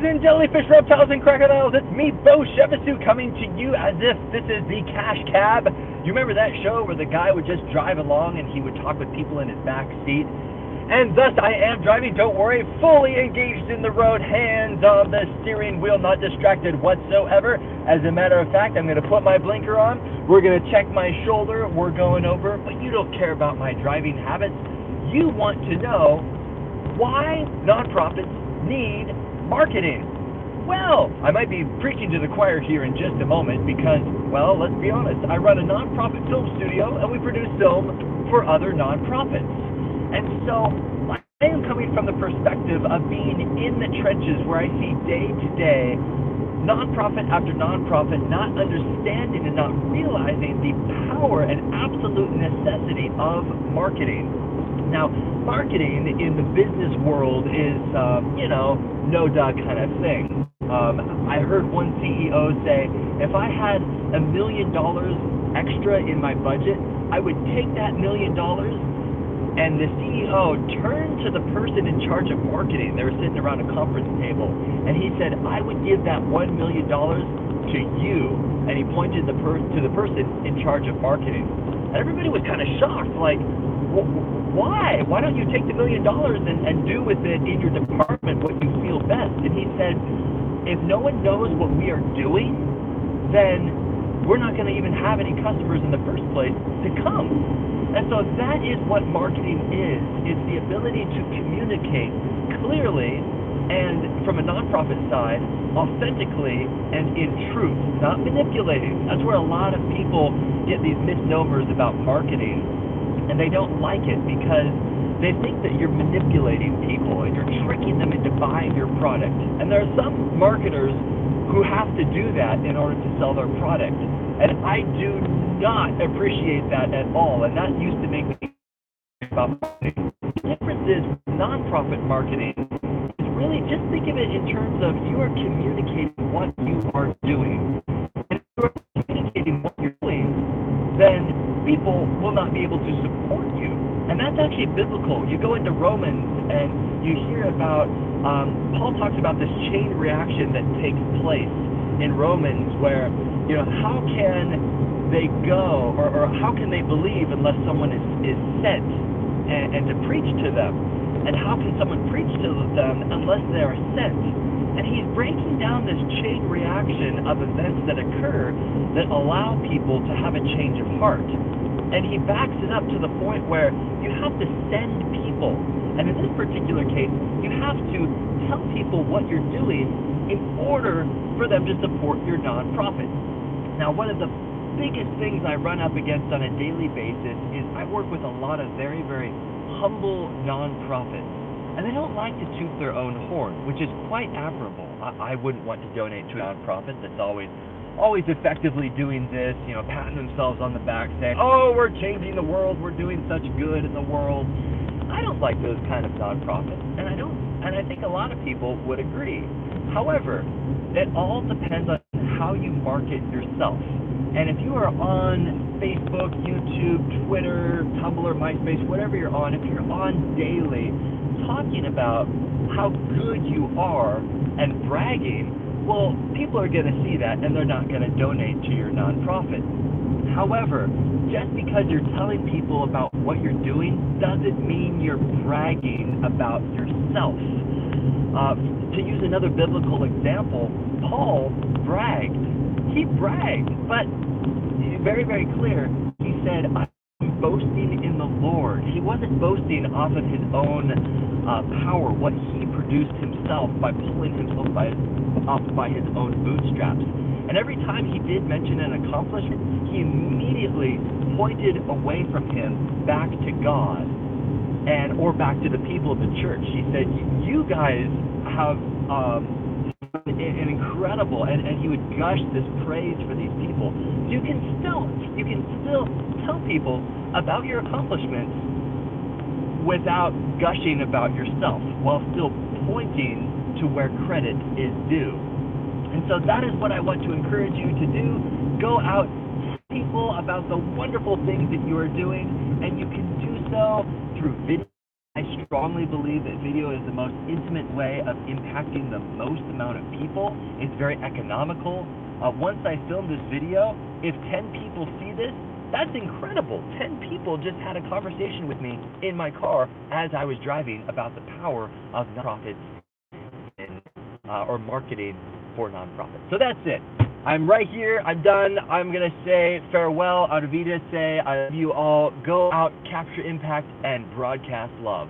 Ladies and jellyfish, reptiles, and crocodiles, it's me, Bo Shevasu, coming to you as if this is the Cash Cab. You remember that show where the guy would just drive along and he would talk with people in his back seat? And thus I am driving, don't worry, fully engaged in the road, hands on the steering wheel, not distracted whatsoever. As a matter of fact, I'm going to put my blinker on, we're going to check my shoulder, we're going over, but you don't care about my driving habits. You want to know why nonprofits need marketing. Well, I might be preaching to the choir here in just a moment because, well, let's be honest, I run a nonprofit film studio and we produce film for other nonprofits. And so I am coming from the perspective of being in the trenches where I see day to day nonprofit after nonprofit not understanding and not realizing the power and absolute necessity of marketing. Now, marketing in the business world is, no-duh kind of thing. I heard one CEO say, if I had $1 million extra in my budget, I would take that $1 million, and the CEO turned to the person in charge of marketing. They were sitting around a conference table, and he said, I would give that $1 million to you, and he pointed to the person in charge of marketing. And everybody was kind of shocked, like, why? Why don't you take the $1 million and do with it in your department what you feel best? And he said, if no one knows what we are doing, then we're not going to even have any customers in the first place to come. And so that is what marketing is the ability to communicate clearly and from a nonprofit side, authentically and in truth, not manipulating. That's where a lot of people get these misnomers about marketing. And they don't like it because they think that you're manipulating people and you're tricking them into buying your product. And there are some marketers who have to do that in order to sell their product. And I do not appreciate that at all. And that used to make me about marketing. The difference is nonprofit marketing is really, just think of it in terms of you are communicating what you are doing. And if you are communicating what you're doing, then people will not be able to support you. And that's actually biblical. You go into Romans and you hear about, Paul talks about this chain reaction that takes place in Romans where, how can they go or how can they believe unless someone is sent and to preach to them? And how can someone preach to them unless they are sent? And he's breaking down this chain reaction of events that occur that allow people to have a change of heart. And he backs it up to the point where you have to send people. And in this particular case, you have to tell people what you're doing in order for them to support your nonprofit. Now, one of the biggest things I run up against on a daily basis is I work with a lot of very, very humble nonprofits. And they don't like to toot their own horn, which is quite admirable. I wouldn't want to donate to a nonprofit that's always effectively doing this, patting themselves on the back, saying, oh, we're changing the world, we're doing such good in the world. I don't like those kind of nonprofits, and I think a lot of people would agree. However, it all depends on how you market yourself. And if you are on Facebook, YouTube, Twitter, Tumblr, MySpace, whatever you're on, if you're on daily talking about how good you are and bragging, well, people are going to see that and they're not going to donate to your nonprofit. However, just because you're telling people about what you're doing doesn't mean you're bragging about yourself. To use another biblical example, Paul bragged. He bragged, but very, very clear. He said, I'm boasting in the Lord. He wasn't boasting off of his own power, what he produced himself by pulling himself up by his own bootstraps. And every time he did mention an accomplishment, he immediately pointed away from him back to God or back to the people of the church. He said, you guys have an incredible, and he would gush this praise for these people. You can still tell people about your accomplishments without gushing about yourself, while still pointing to where credit is due. And so that is what I want to encourage you to do. Go out, tell people about the wonderful things that you are doing, and you can do so through video, strongly believe that video is the most intimate way of impacting the most amount of people. It's very economical. Once I film this video, if 10 people see this, that's incredible. 10 people just had a conversation with me in my car as I was driving about the power of nonprofits or marketing for nonprofits. So that's it. I'm right here. I'm done. I'm going to say farewell. Auf Wiedersehen. I love you all. Go out, capture impact, and broadcast love.